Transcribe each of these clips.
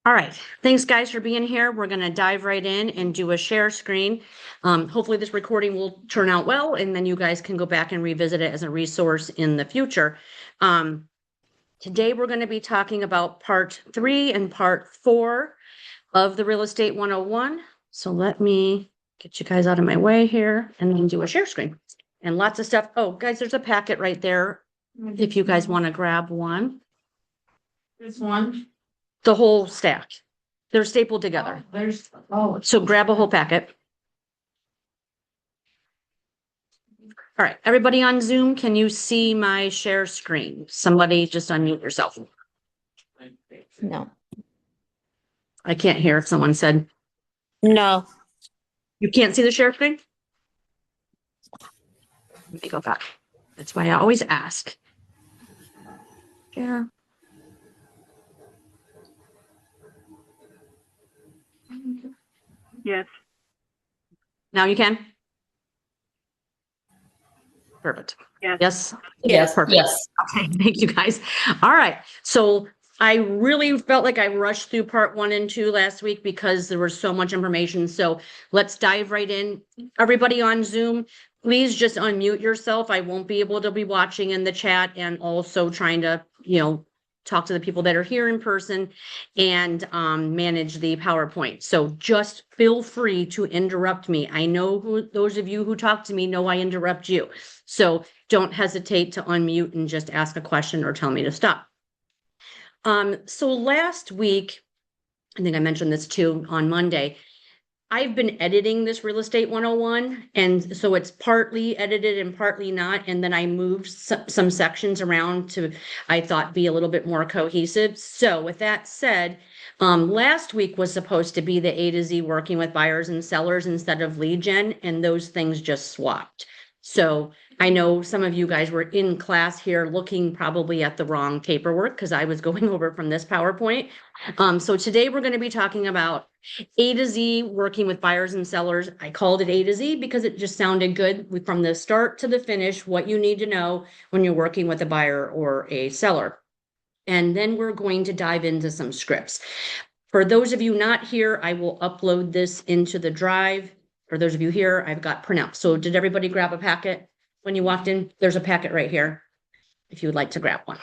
All right. Thanks, guys, for being here. We're going to dive right in and do a share screen. Hopefully this recording will turn out well, and then you guys can go back and revisit it as a resource in the future. Today, we're going to be talking about part 3 and part 4 of the Real Estate 101. So let me get you guys out of my way here and then do a share screen. And lots of stuff. Oh, guys, there's a packet right there if you guys want to grab one. This one. The whole stack. They're stapled together. So grab a whole packet. All right, everybody on Zoom, can you see my share screen? Somebody just unmute yourself. No. I can't hear if someone said. No. You can't see the share screen? Let me go back. That's why I always ask. Yeah. Yes. Now you can? Perfect. Yes. Yes. Yes. Perfect. Yes. Okay. Thank you, guys. All right. So I really felt like I rushed through part 1 and 2 last week because there was so much information. So let's dive right in. Everybody on Zoom, please just unmute yourself. I won't be able to be watching in the chat and also trying to, talk to the people that are here in person and manage the PowerPoint. So just feel free to interrupt me. I know those of you who talk to me know I interrupt you. So don't hesitate to unmute and just ask a question or tell me to stop. So last week, I think I mentioned this too on Monday, I've been editing this Real Estate 101, and so it's partly edited and partly not, and then I moved some sections around to, I thought, be a little bit more cohesive. So with that said, last week was supposed to be the A to Z working with buyers and sellers instead of lead gen, and those things just swapped. So I know some of you guys were in class here looking probably at the wrong paperwork because I was going over from this PowerPoint. So today we're going to be talking about A to Z working with buyers and sellers. I called it A to Z because it just sounded good from the start to the finish, what you need to know when you're working with a buyer or a seller. And then we're going to dive into some scripts. For those of you not here, I will upload this into the drive. For those of you here, I've got printouts. So did everybody grab a packet when you walked in? There's a packet right here if you would like to grab one.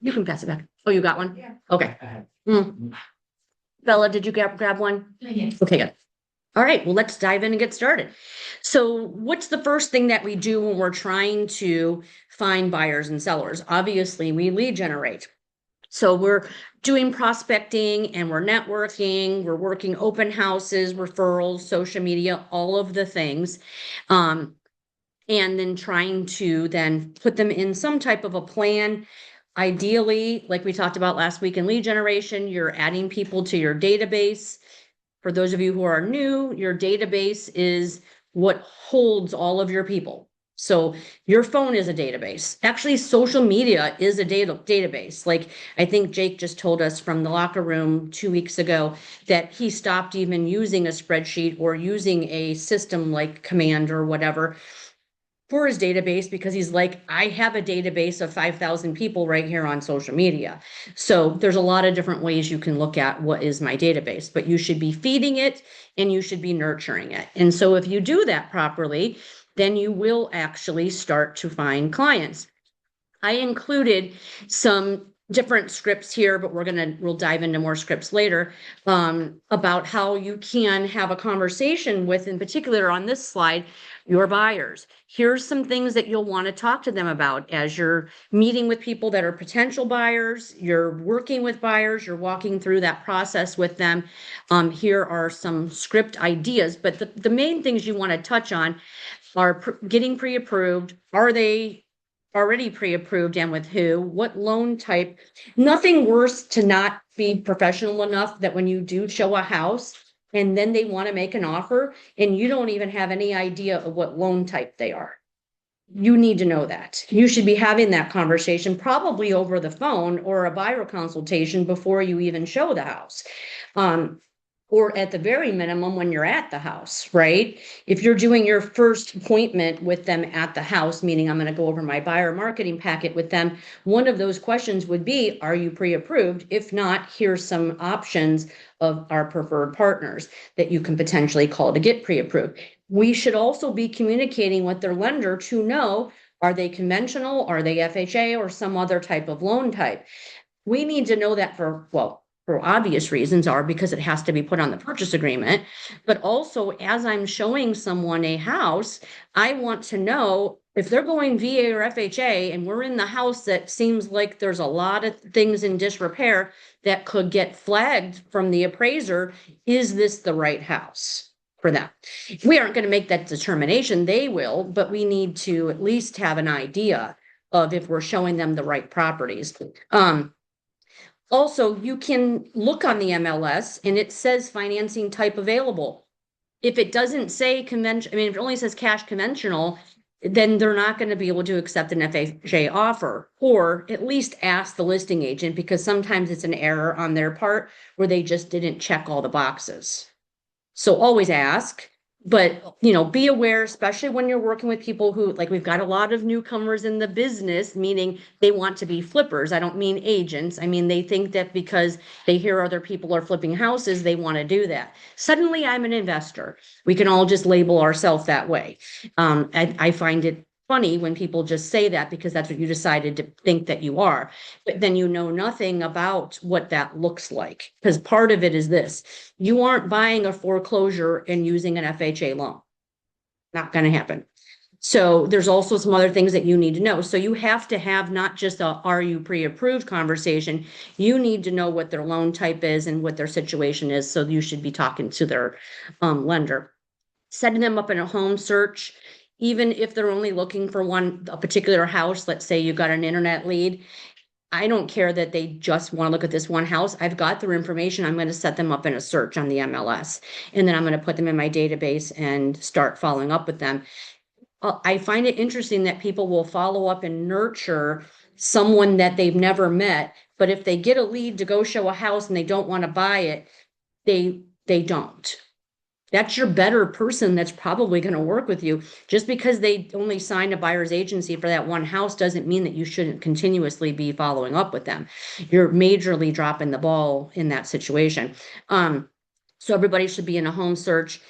You can pass it back. Oh, you got one? Yeah. Okay. Bella, did you grab one? Yes. Okay, good. All right, well, let's dive in and get started. So what's the first thing that we do when we're trying to find buyers and sellers? Obviously, we lead generate. So we're doing prospecting and we're networking, we're working open houses, referrals, social media, all of the things. And then trying to then put them in some type of a plan. Ideally, like we talked about last week in lead generation, you're adding people to your database. For those of you who are new, your database is what holds all of your people. So your phone is a database. Actually, social media is a database. Like I think Jake just told us from the locker room 2 weeks ago that he stopped even using a spreadsheet or using a system like Command or whatever for his database because he's like, I have a database of 5,000 people right here on social media. So there's a lot of different ways you can look at what is my database, but you should be feeding it and you should be nurturing it. And so if you do that properly, then you will actually start to find clients. I included some different scripts here, but we'll dive into more scripts later about how you can have a conversation with, in particular on this slide, your buyers. Here's some things that you'll want to talk to them about as you're meeting with people that are potential buyers, you're working with buyers, you're walking through that process with them. Here are some script ideas, but the main things you want to touch on are getting pre-approved. Are they already pre-approved and with who? What loan type? Nothing worse to not be professional enough that when you do show a house and then they want to make an offer and you don't even have any idea of what loan type they are. You need to know that. You should be having that conversation probably over the phone or a buyer consultation before you even show the house. or at the very minimum, when you're at the house, right? If you're doing your first appointment with them at the house, meaning I'm going to go over my buyer marketing packet with them, one of those questions would be, are you pre-approved? If not, here's some options of our preferred partners that you can potentially call to get pre-approved. We should also be communicating with their lender to know, are they conventional, are they FHA, or some other type of loan type? We need to know that for obvious reasons, are because it has to be put on the purchase agreement. But also, as I'm showing someone a house, I want to know if they're going VA or FHA and we're in the house that seems like there's a lot of things in disrepair that could get flagged from the appraiser, is this the right house for them? We aren't going to make that determination. They will, but we need to at least have an idea of if we're showing them the right properties. Also, you can look on the MLS and it says financing type available. If it doesn't say convention, I mean, if it only says cash conventional, then they're not going to be able to accept an FHA offer, or at least ask the listing agent, because sometimes it's an error on their part where they just didn't check all the boxes. So always ask. But, be aware, especially when you're working with people who, like, we've got a lot of newcomers in the business, meaning they want to be flippers. I don't mean agents. I mean, they think that because they hear other people are flipping houses, they want to do that. Suddenly I'm an investor. We can all just label ourselves that way. I find it funny when people just say that because that's what you decided to think that you are, but then you know nothing about what that looks like. Because part of it is this: you aren't buying a foreclosure and using an FHA loan. Not going to happen. So there's also some other things that you need to know. So you have to have not just a are you pre-approved conversation, you need to know what their loan type is and what their situation is. So you should be talking to their lender. Setting them up in a home search, even if they're only looking for a particular house. Let's say you got an internet lead. I don't care that they just want to look at this one house. I've got their information. I'm going to set them up in a search on the MLS, and then I'm going to put them in my database and start following up with them. I find it interesting that people will follow up and nurture someone that they've never met, but if they get a lead to go show a house and they don't want to buy it, they don't. That's your better person that's probably going to work with you. Just because they only signed a buyer's agency for that one house doesn't mean that you shouldn't continuously be following up with them. You're majorly dropping the ball in that situation. So everybody should be in a home search.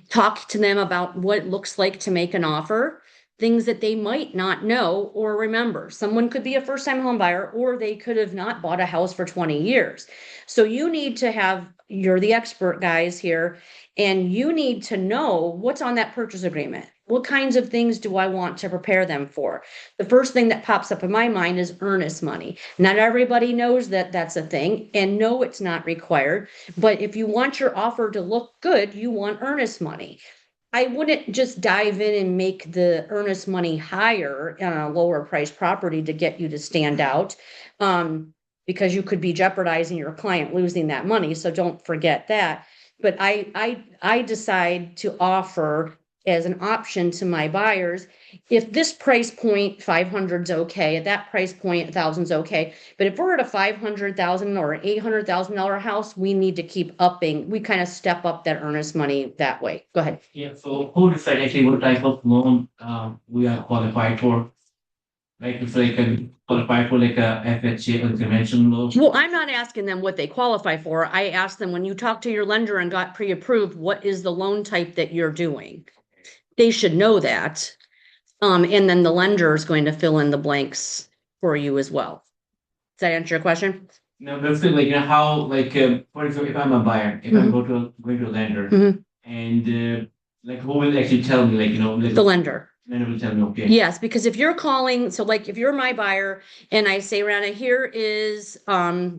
Talk to them about what it looks like to make an offer, things that they might not know or remember. Someone could be a first-time home buyer, or they could have not bought a house for 20 years. So you need to have, you're the expert guys here, and you need to know what's on that purchase agreement. What kinds of things do I want to prepare them for? The first thing that pops up in my mind is earnest money. Not everybody knows that that's a thing, and no, it's not required. But if you want your offer to look good, you want earnest money. I wouldn't just dive in and make the earnest money higher on a lower price property to get you to stand out, because you could be jeopardizing your client losing that money. So don't forget that. But I decide to offer as an option to my buyers, if this price point 500 is okay, at that price point 1,000 is okay. But if we're at a 500,000 or $800,000 house, we need to keep upping. We kind of step up that earnest money that way. Go ahead. Yeah, so who decide actually what type of loan we are qualified for? Like if like a qualified for like a FHA or conventional loan? Well, I'm not asking them what they qualify for. I asked them, when you talk to your lender and got pre-approved, what is the loan type that you're doing? They should know that. And then the lender is going to fill in the blanks for you as well. Does that answer your question? No, but still like how like for example if I'm a buyer, if I go to going to a lender Mhm. and like who will actually tell me like The lender. lender will tell me okay. Yes, because if you're calling, so like if you're my buyer and I say, Rana, here is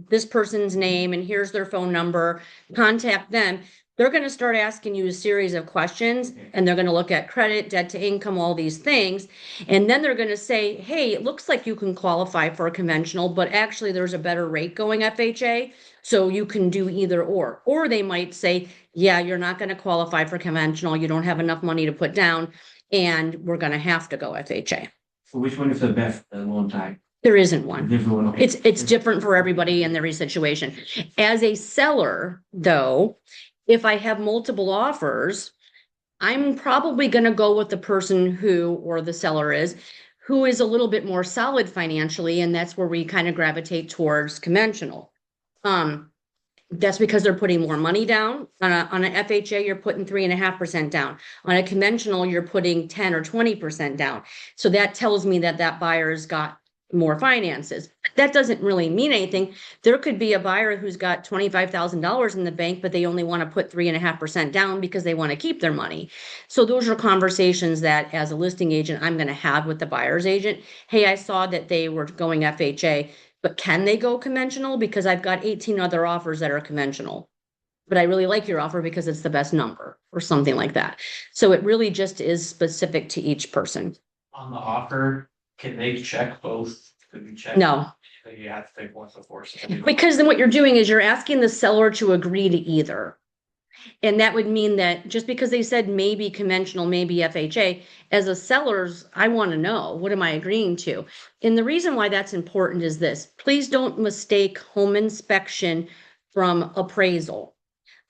this person's name and here's their phone number, contact them. They're going to start asking you a series of questions, and they're going to look at credit, debt to income, all these things. And then they're going to say, hey, it looks like you can qualify for a conventional, but actually there's a better rate going FHA. So you can do either or. Or they might say, yeah, you're not going to qualify for conventional. You don't have enough money to put down, and we're going to have to go FHA. So which one is the best loan type? There isn't one. Different one. Okay. It's different for everybody in every situation. As a seller, though, If I have multiple offers, I'm probably going to go with the person who, or the seller is, who is a little bit more solid financially. And that's where we kind of gravitate towards conventional. That's because they're putting more money down. On an FHA, you're putting 3.5% down. On a conventional, you're putting 10 or 20% down. So that tells me that that buyer's got more finances. That doesn't really mean anything. There could be a buyer who's got $25,000 in the bank, but they only want to put 3.5% down because they want to keep their money. So those are conversations that as a listing agent, I'm going to have with the buyer's agent. Hey, I saw that they were going FHA. But can they go conventional? Because I've got 18 other offers that are conventional. But I really like your offer because it's the best number or something like that. So it really just is specific to each person. On the offer, can they check both? Could you check? No, You have to take one before. because then what you're doing is you're asking the seller to agree to either. And that would mean that just because they said maybe conventional, maybe FHA, as a seller's, I want to know, what am I agreeing to? And the reason why that's important is this: please don't mistake home inspection from appraisal.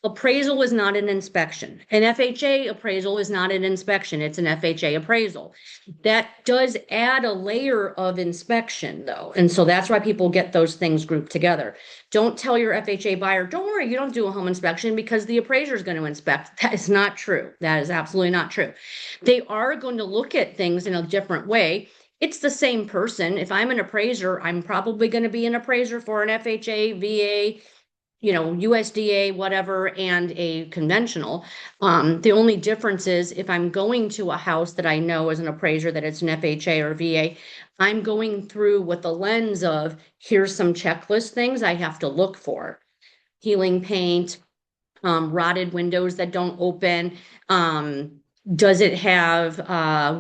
Appraisal is not an inspection. An FHA appraisal is not an inspection. It's an FHA appraisal. That does add a layer of inspection though. And so that's why people get those things grouped together. Don't tell your FHA buyer, don't worry, you don't do a home inspection because the appraiser is going to inspect. That is not true. That is absolutely not true. They are going to look at things in a different way. It's the same person. If I'm an appraiser, I'm probably going to be an appraiser for an FHA, VA, USDA, whatever, and a conventional. The only difference is if I'm going to a house that I know as an appraiser that it's an FHA or VA, I'm going through with the lens of here's some checklist things I have to look for. Healing paint, rotted windows that don't open, does it have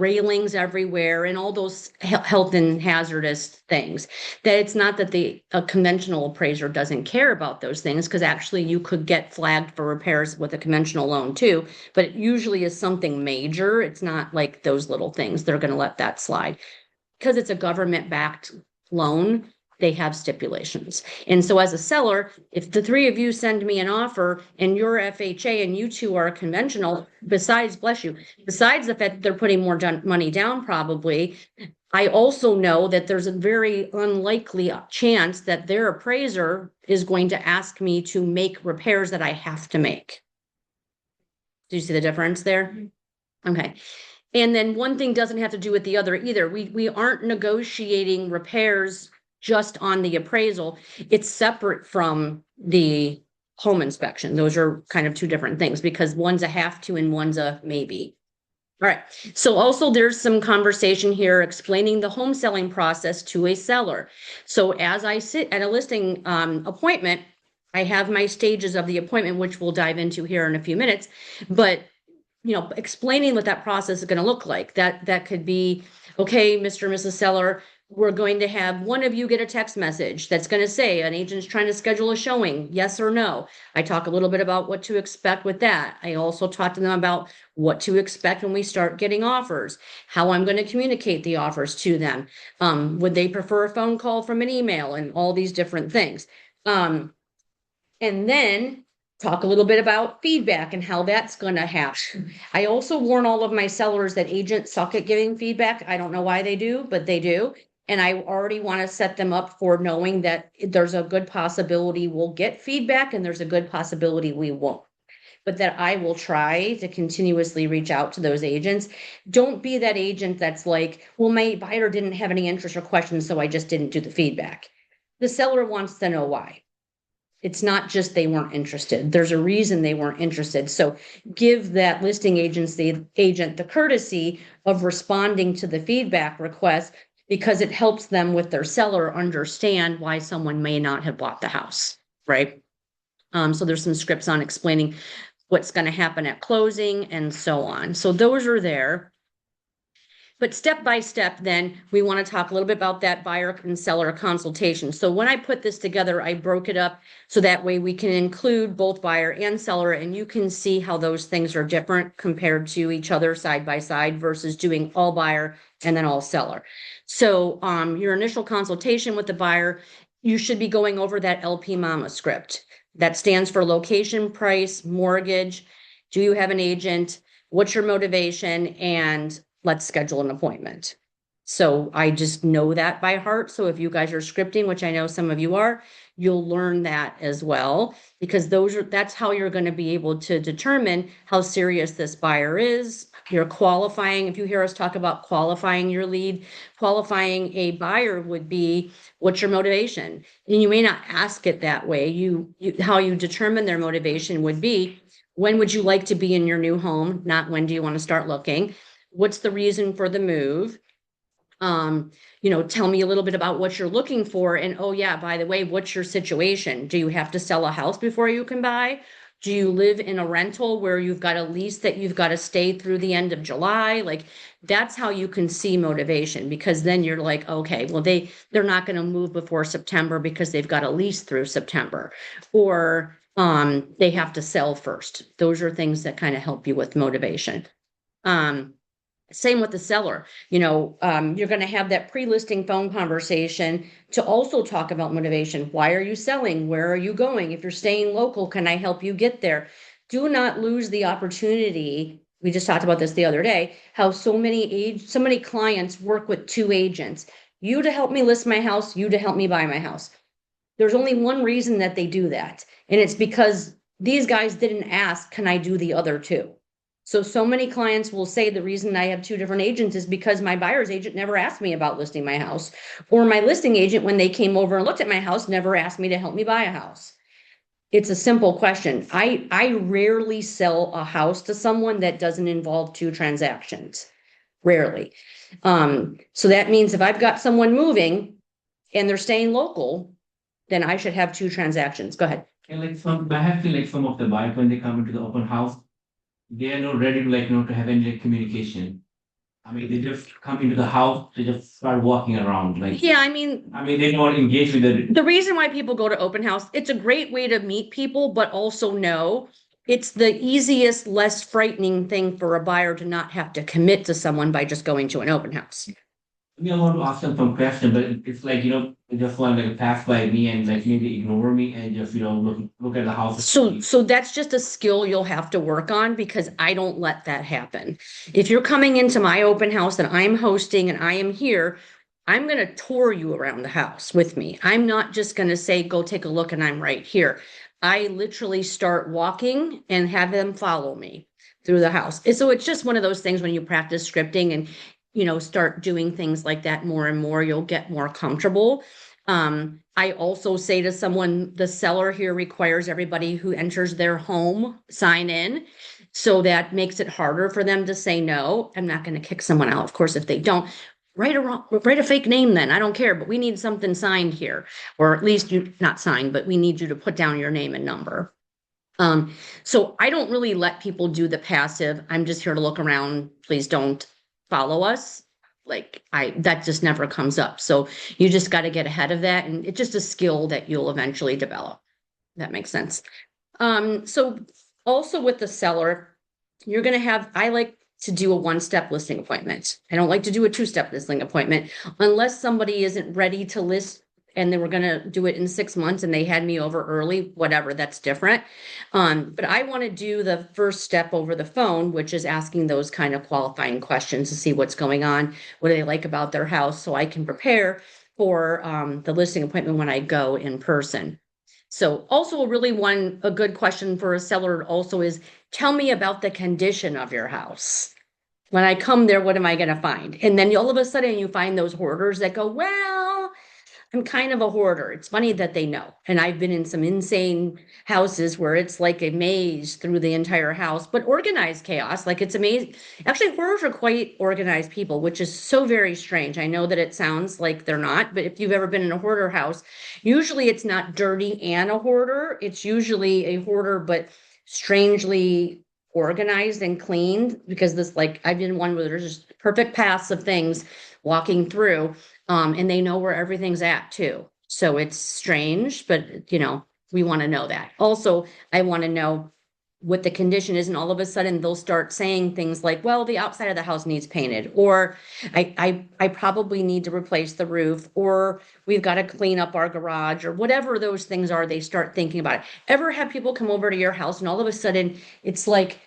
railings everywhere, and all those health and hazardous things. That it's not that a conventional appraiser doesn't care about those things, because actually you could get flagged for repairs with a conventional loan too, but it usually is something major. It's not like those little things. They're going to let that slide. Because it's a government-backed loan, they have stipulations. And so as a seller, if the three of you send me an offer and you're FHA and you two are conventional, besides, bless you, besides the fact that they're putting more money down probably, I also know that there's a very unlikely chance that their appraiser is going to ask me to make repairs that I have to make. Do you see the difference there? Okay. And then one thing doesn't have to do with the other either. We aren't negotiating repairs just on the appraisal. It's separate from the home inspection. Those are kind of two different things because one's a have to and one's a maybe. All right. So also there's some conversation here explaining the home selling process to a seller. So as I sit at a listing appointment, I have my stages of the appointment, which we'll dive into here in a few minutes, but explaining what that process is going to look like. That could be, okay, Mr. and Mrs. Seller, we're going to have one of you get a text message that's going to say an agent's trying to schedule a showing, yes or no. I talk a little bit about what to expect with that. I also talk to them about what to expect when we start getting offers, how I'm going to communicate the offers to them. Would they prefer a phone call from an email, and all these different things. And then talk a little bit about feedback and how that's going to happen. I also warn all of my sellers that agents suck at giving feedback. I don't know why they do, but they do. And I already want to set them up for knowing that there's a good possibility we'll get feedback and there's a good possibility we won't. But that I will try to continuously reach out to those agents. Don't be that agent that's like, well, my buyer didn't have any interest or questions, so I just didn't do the feedback. The seller wants to know why. It's not just they weren't interested. There's a reason they weren't interested. So give that listing agency agent the courtesy of responding to the feedback request, because it helps them with their seller understand why someone may not have bought the house, right? So there's some scripts on explaining what's going to happen at closing and so on. So those are there. But step by step, then we want to talk a little bit about that buyer and seller consultation. So when I put this together, I broke it up so that way we can include both buyer and seller, and you can see how those things are different compared to each other side by side versus doing all buyer and then all seller. So your initial consultation with the buyer, you should be going over that LP Mama script. That stands for location, price, mortgage. Do you have an agent? What's your motivation? And let's schedule an appointment. So I just know that by heart. So if you guys are scripting, which I know some of you are, you'll learn that as well, because that's how you're going to be able to determine how serious this buyer is. You're qualifying. If you hear us talk about qualifying your lead, qualifying a buyer would be, what's your motivation? And you may not ask it that way. How you determine their motivation would be, when would you like to be in your new home? Not when do you want to start looking? What's the reason for the move? Tell me a little bit about what you're looking for. And oh yeah, by the way, what's your situation? Do you have to sell a house before you can buy? Do you live in a rental where you've got a lease that you've got to stay through the end of July? Like, that's how you can see motivation, because then you're like, okay, well, they're not going to move before September because they've got a lease through September, or they have to sell first. Those are things that kind of help you with motivation. Same with the seller. You're going to have that pre-listing phone conversation to also talk about motivation. Why are you selling? Where are you going? If you're staying local, can I help you get there? Do not lose the opportunity. We just talked about this the other day, how so many clients work with two agents. You to help me list my house, you to help me buy my house. There's only one reason that they do that, and it's because these guys didn't ask, can I do the other two? So many clients will say the reason I have two different agents is because my buyer's agent never asked me about listing my house, or my listing agent, when they came over and looked at my house, never asked me to help me buy a house. It's a simple question. I rarely sell a house to someone that doesn't involve two transactions. Rarely. So that means if I've got someone moving and they're staying local, then I should have two transactions. Go ahead. And I have feel like some of the buyers when they come into the open house, they are not ready to to have any communication. I mean, they just come into the house, they just start walking around. Yeah, They don't engage with the reason why people go to open house, it's a great way to meet people, but also know it's the easiest, less frightening thing for a buyer to not have to commit to someone by just going to an open house. I want to ask them some question, but it's they just want to pass by me and maybe ignore me and just look at the house. So that's just a skill you'll have to work on, because I don't let that happen. If you're coming into my open house that I'm hosting and I am here, I'm going to tour you around the house with me. I'm not just going to say, go take a look and I'm right here. I literally start walking and have them follow me through the house. And so it's just one of those things, when you practice scripting and start doing things like that more and more, you'll get more comfortable. I also say to someone, the seller here requires everybody who enters their home sign in. So that makes it harder for them to say no. I'm not going to kick someone out, of course, if they don't. Write a fake name then. I don't care, but we need something signed here, or at least not signed, but we need you to put down your name and number. So I don't really let people do the passive. I'm just here to look around. Please don't follow us. That just never comes up. So you just got to get ahead of that. And it's just a skill that you'll eventually develop. That makes sense. So also with the seller, I like to do a one-step listing appointment. I don't like to do a two-step listing appointment unless somebody isn't ready to list and they were going to do it in 6 months and they had me over early, whatever, that's different. But I want to do the first step over the phone, which is asking those kind of qualifying questions to see what's going on, what do they like about their house, so I can prepare for the listing appointment when I go in person. So also a good question for a seller also is, tell me about the condition of your house. When I come there, what am I going to find? And then all of a sudden you find those hoarders that go, well, I'm kind of a hoarder. It's funny that they know. And I've been in some insane houses where it's like a maze through the entire house, but organized chaos. Like, it's amazing. Actually, hoarders are quite organized people, which is so very strange. I know that it sounds like they're not, but if you've ever been in a hoarder house, usually it's not dirty and a hoarder. It's usually a hoarder, but strangely organized and cleaned, because I've been in one where there's just perfect paths of things walking through. And they know where everything's at too. So it's strange, but we want to know that. Also, I want to know what the condition is, and all of a sudden they'll start saying things like, well, the outside of the house needs painted, or I probably need to replace the roof, or we've got to clean up our garage, or whatever those things are, they start thinking about it. Ever have people come over to your house and all of a sudden it's like,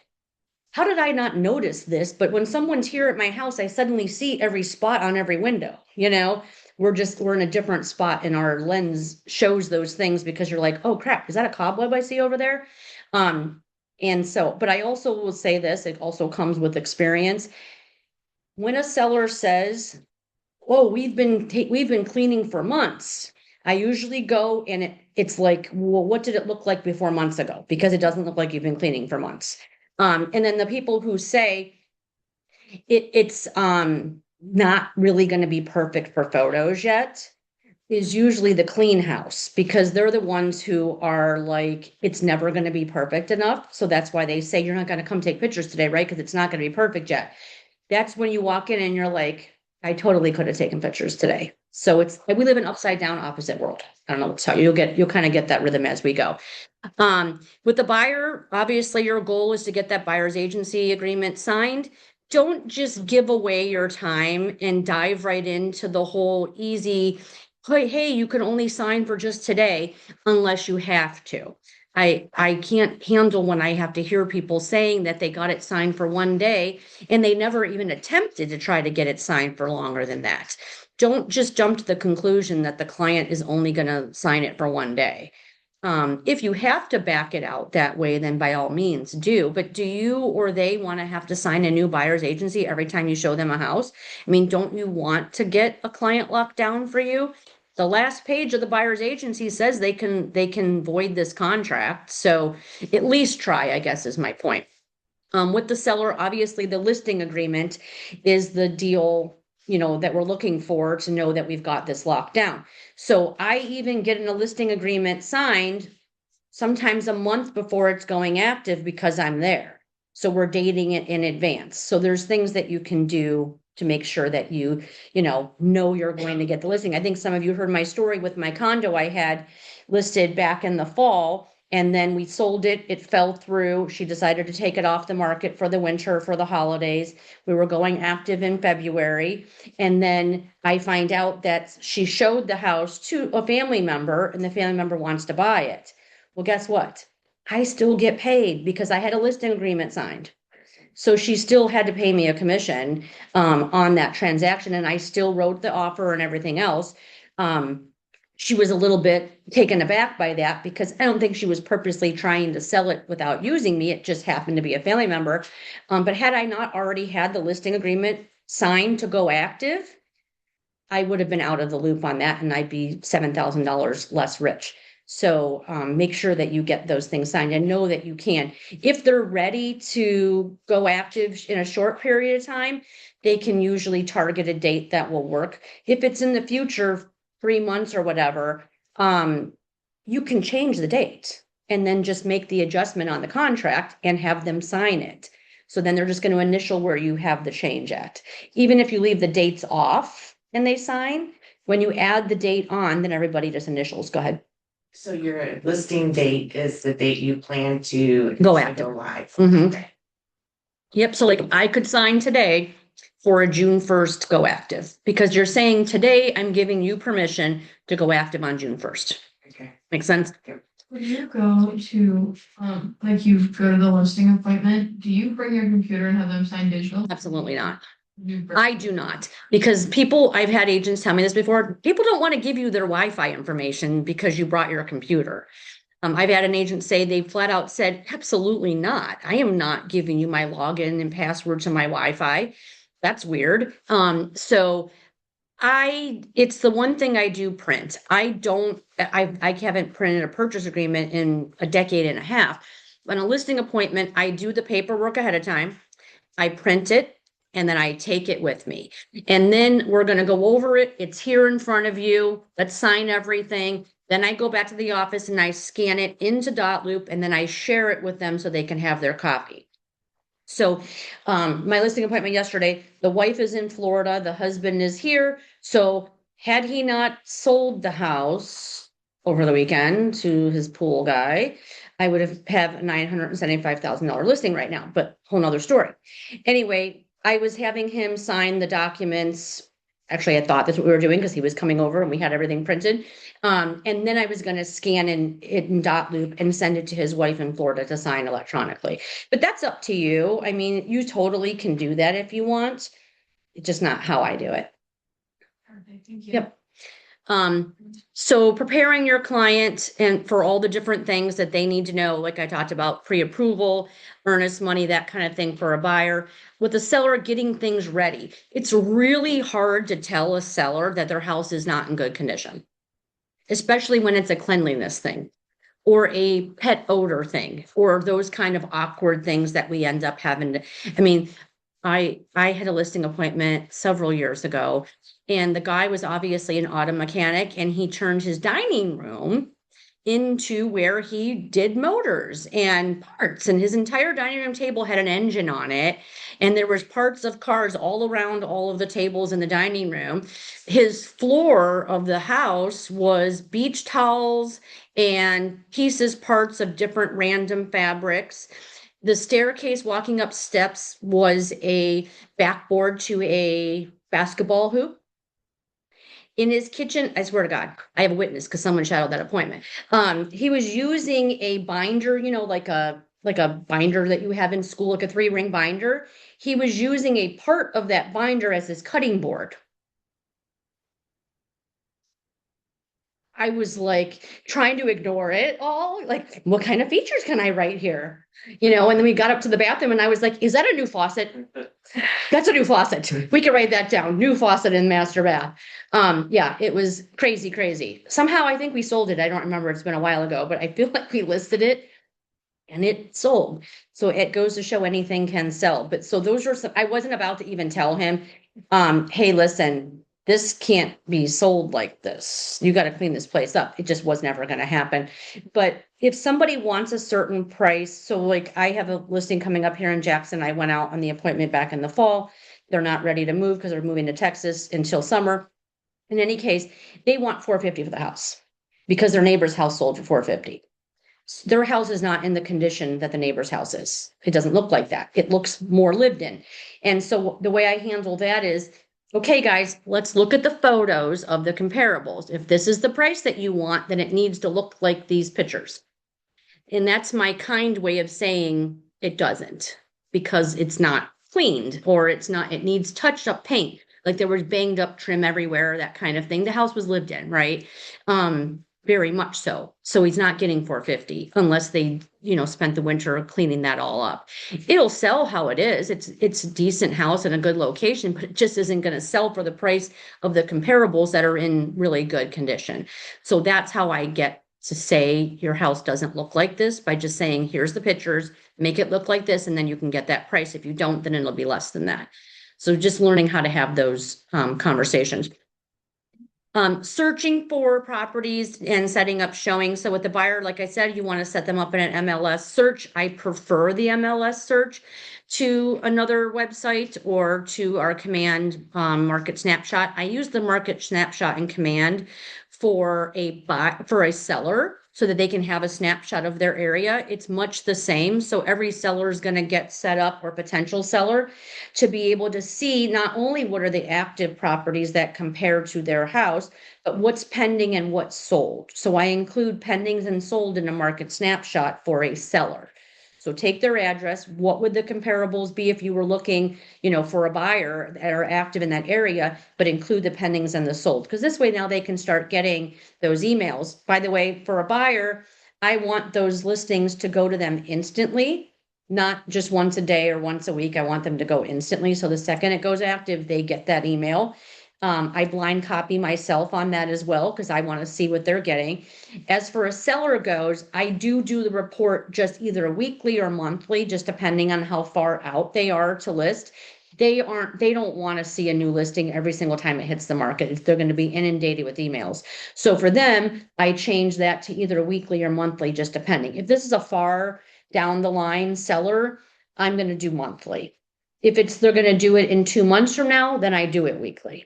how did I not notice this? But when someone's here at my house, I suddenly see every spot on every window, we're in a different spot, and our lens shows those things because you're like, oh crap, is that a cobweb I see over there? And so, but I also will say this, it also comes with experience. When a seller says, oh, we've been cleaning for months, I usually go and it's like, well, what did it look like before months ago? Because it doesn't look like you've been cleaning for months. And then the people who say it's not really going to be perfect for photos yet is usually the clean house, because they're the ones who are like, it's never going to be perfect enough. So that's why they say, you're not going to come take pictures today, right? Because it's not going to be perfect yet. That's when you walk in and you're like, I totally could have taken pictures today. So we live in upside down opposite world. I don't know what to tell you. You'll kind of get that rhythm as we go. With the buyer, obviously your goal is to get that buyer's agency agreement signed. Don't just give away your time and dive right into the whole easy, hey, you can only sign for just today unless you have to. I can't handle when I have to hear people saying that they got it signed for one day and they never even attempted to try to get it signed for longer than that. Don't just jump to the conclusion that the client is only going to sign it for one day. If you have to back it out that way, then by all means do. But do you or they want to have to sign a new buyer's agency every time you show them a house? I mean, don't you want to get a client locked down for you? The last page of the buyer's agency says they can void this contract. So at least try, I guess, is my point. With the seller, obviously the listing agreement is the deal, that we're looking for to know that we've got this locked down. So I even get a listing agreement signed sometimes a month before it's going active because I'm there. So we're dating it in advance. So there's things that you can do to make sure that you know you're going to get the listing. I think some of you heard my story with my condo I had listed back in the fall, and then we sold it. It fell through. She decided to take it off the market for the winter, for the holidays. We were going active in February. And then I find out that she showed the house to a family member, and the family member wants to buy it. Well, guess what? I still get paid because I had a listing agreement signed. So she still had to pay me a commission on that transaction, and I still wrote the offer and everything else. She was a little bit taken aback by that because I don't think she was purposely trying to sell it without using me. It just happened to be a family member. But had I not already had the listing agreement signed to go active, I would have been out of the loop on that, and I'd be $7,000 less rich. So make sure that you get those things signed and know that you can. If they're ready to go active in a short period of time, they can usually target a date that will work. If it's in the future, 3 months or whatever, you can change the date and then just make the adjustment on the contract and have them sign it. So then they're just going to initial where you have the change at. Even if you leave the dates off and they sign, when you add the date on, then everybody just initials. Go ahead. So your listing date is the date you plan to Go active. live. Mhm. Okay. Yep. So like I could sign today for a June 1st go active, because you're saying today I'm giving you permission to go active on June 1st. Okay. Make sense? When you go to, like you go to the listing appointment, do you bring your computer and have them sign digital? Absolutely not. You bring- I do not, because I've had agents tell me this before, people don't want to give you their Wi-Fi information because you brought your computer. I've had an agent say, they flat out said, absolutely not. I am not giving you my login and password to my Wi-Fi. That's weird. So it's the one thing I do print. I haven't printed a purchase agreement in a decade and a half. On a listing appointment, I do the paperwork ahead of time. I print it, and then I take it with me. And then we're going to go over it. It's here in front of you. Let's sign everything. Then I go back to the office and I scan it into Dotloop, and then I share it with them so they can have their copy. So my listing appointment yesterday, the wife is in Florida, the husband is here. So had he not sold the house over the weekend to his pool guy, I would have a $975,000 listing right now, but whole nother story. Anyway, I was having him sign the documents. Actually, I thought that's what we were doing because he was coming over and we had everything printed. And then I was gonna scan it in dot loop and send it to his wife in Florida to sign electronically. But that's up to you. I mean, you totally can do that if you want. It's just not how I do it. Perfect, thank you. Yep. So preparing your client and for all the different things that they need to know, like I talked about, pre-approval, earnest money, that kind of thing for a buyer. With the seller, getting things ready. It's really hard to tell a seller that their house is not in good condition, especially when it's a cleanliness thing or a pet odor thing, or those kind of awkward things that we end up having to, I mean, I had a listing appointment several years ago, and the guy was obviously an auto mechanic, and he turned his dining room into where he did motors and parts, and his entire dining room table had an engine on it, and there was parts of cars all around all of the tables in the dining room. His floor of the house was beach towels and parts of different random fabrics. The staircase walking up steps was a backboard to a basketball hoop. In his kitchen, I swear to God, I have a witness because someone shadowed that appointment. He was using a binder, like a binder that you have in school, like a 3-ring binder. He was using a part of that binder as his cutting board. I was like trying to ignore it all. Like, what kind of features can I write here? And then we got up to the bathroom and I was like, is that a new faucet? That's a new faucet. We can write that down. New faucet in master bath. Yeah, it was crazy, crazy. Somehow I think we sold it. I don't remember. It's been a while ago, but I feel like we listed it and it sold. So it goes to show anything can sell. But so those are some, I wasn't about to even tell him, hey, listen, this can't be sold like this. You got to clean this place up. It just was never going to happen. But if somebody wants a certain price, so like I have a listing coming up here in Jackson. I went out on the appointment back in the fall. They're not ready to move because they're moving to Texas until summer. In any case, they want $450 for the house because their neighbor's house sold for $450. Their house is not in the condition that the neighbor's house is. It doesn't look like that. It looks more lived in. And so the way I handle that is, okay, guys, let's look at the photos of the comparables. If this is the price that you want, then it needs to look like these pictures. And that's my kind way of saying it doesn't, because it's not cleaned or it needs touched up paint. Like there was banged up trim everywhere, that kind of thing. The house was lived in, right? Very much so. So he's not getting $450 unless they, spent the winter cleaning that all up. It'll sell how it is. It's a decent house in a good location, but it just isn't going to sell for the price of the comparables that are in really good condition. So that's how I get to say your house doesn't look like this, by just saying, here's the pictures, make it look like this, and then you can get that price. If you don't, then it'll be less than that. So just learning how to have those conversations. Searching for properties and setting up showings. So with the buyer, like I said, you want to set them up in an MLS search. I prefer the MLS search to another website or to our Command Market Snapshot. I use the Market Snapshot in Command for a seller so that they can have a snapshot of their area. It's much the same. So every seller is going to get set up, or potential seller, to be able to see not only what are the active properties that compare to their house, but what's pending and what's sold. So I include pendings and sold in a market snapshot for a seller. So take their address. What would the comparables be if you were looking, for a buyer that are active in that area, but include the pendings and the sold? Because this way now they can start getting those emails. By the way, for a buyer, I want those listings to go to them instantly, not just once a day or once a week. I want them to go instantly. So the second it goes active, they get that email. I blind copy myself on that as well, because I want to see what they're getting. As for a seller goes, I do the report just either weekly or monthly, just depending on how far out they are to list. They don't want to see a new listing every single time it hits the market. They're going to be inundated with emails. So for them, I change that to either weekly or monthly, just depending. If this is a far down the line seller, I'm going to do monthly. If they're going to do it in 2 months from now, then I do it weekly.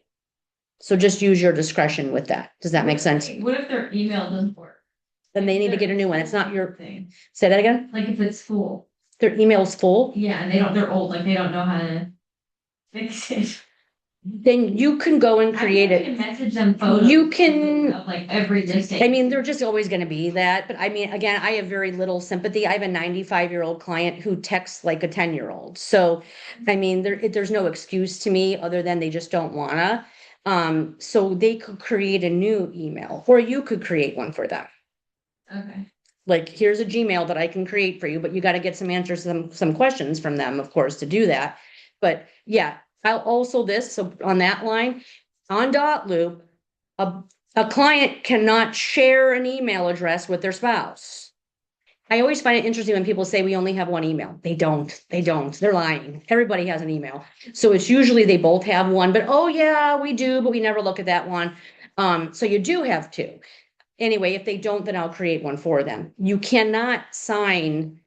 So just use your discretion with that. Does that make sense? What if their email doesn't work? then they need to get a new one. It's not your, thing. say that again? Like if it's full, Their email's full, yeah, and they're old, like they don't know how to fix it. then you can go and create I it. can message them photos. You can- Of like every listing. I mean, they're just always gonna be that, but I mean, again, I have very little sympathy. I have a 95-year-old client who texts like a 10-year-old. So, I mean, there's no excuse to me other than they just don't wanna. So they could create a new email, or you could create one for them. Okay. Like, here's a Gmail that I can create for you, but you gotta get some answers, some questions from them, of course, to do that. But yeah, I'll also so on that line, on dot loop, a client cannot share an email address with their spouse. I always find it interesting when people say we only have one email. They don't, they're lying. Everybody has an email. So it's usually they both have one, but oh yeah, we do, but we never look at that one. So you do have two. Anyway, if they don't, then I'll create one for them. You cannot sign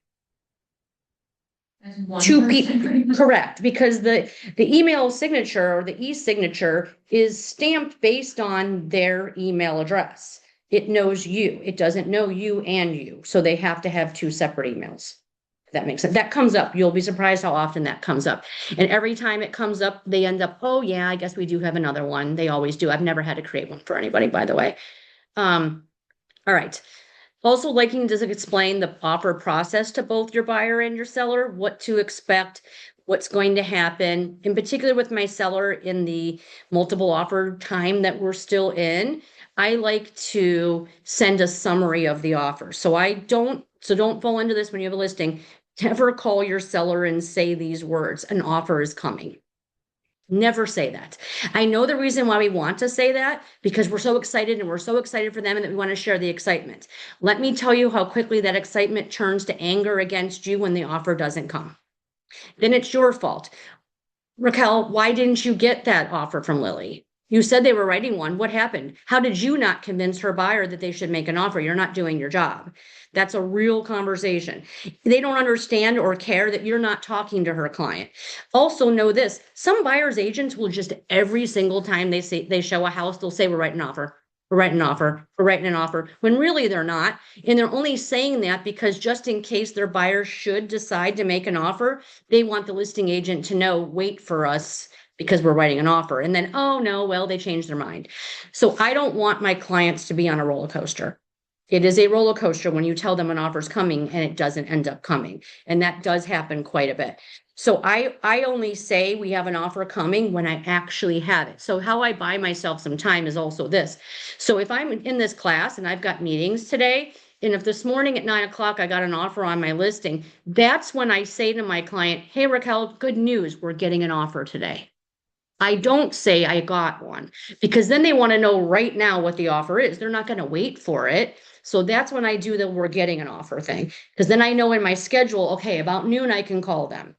As one two person. people, correct, because the email signature or the e-signature is stamped based on their email address. It knows you, it doesn't know you and you, so they have to have two separate emails. If that makes sense. That comes up. You'll be surprised how often that comes up. And every time it comes up, they end up, oh yeah, I guess we do have another one. They always do. I've never had to create one for anybody, by the way. All right. Also, liking to explain the offer process to both your buyer and your seller, what to expect, what's going to happen, in particular with my seller in the multiple offer time that we're still in. I like to send a summary of the offer. So don't fall into this when you have a listing. Never call your seller and say these words, an offer is coming. Never say that. I know the reason why we want to say that, because we're so excited and we're so excited for them and that we want to share the excitement. Let me tell you how quickly that excitement turns to anger against you when the offer doesn't come. Then it's your fault. Raquel, why didn't you get that offer from Lily? You said they were writing one. What happened? How did you not convince her buyer that they should make an offer? You're not doing your job. That's a real conversation. They don't understand or care that you're not talking to her client. Also know this, some buyer's agents will just every single time they show a house, they'll say, we're writing an offer. We're writing an offer, we're writing an offer, when really they're not. And they're only saying that because just in case their buyer should decide to make an offer, they want the listing agent to know, wait for us because we're writing an offer. And then, oh no, well, they changed their mind. So I don't want my clients to be on a roller coaster. It is a roller coaster when you tell them an offer's coming and it doesn't end up coming. And that does happen quite a bit. So I only say we have an offer coming when I actually have it. So how I buy myself some time is also this. So if I'm in this class and I've got meetings today, and if this morning at 9 o'clock, I got an offer on my listing, that's when I say to my client, hey, Raquel, good news, we're getting an offer today. I don't say I got one, because then they want to know right now what the offer is. They're not going to wait for it. So that's when I do the we're getting an offer thing, because then I know in my schedule, okay, about noon, I can call them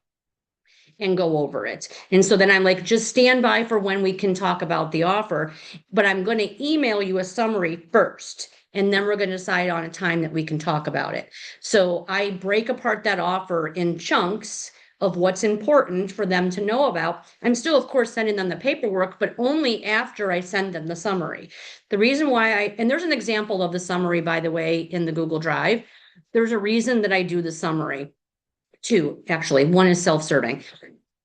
and go over it. And so then I'm like, just stand by for when we can talk about the offer, but I'm going to email you a summary first. And then we're going to decide on a time that we can talk about it. So I break apart that offer in chunks of what's important for them to know about. I'm still, of course, sending them the paperwork, but only after I send them the summary. The reason why and there's an example of the summary, by the way, in the Google Drive. There's a reason that I do the summary. Two, actually. One is self-serving.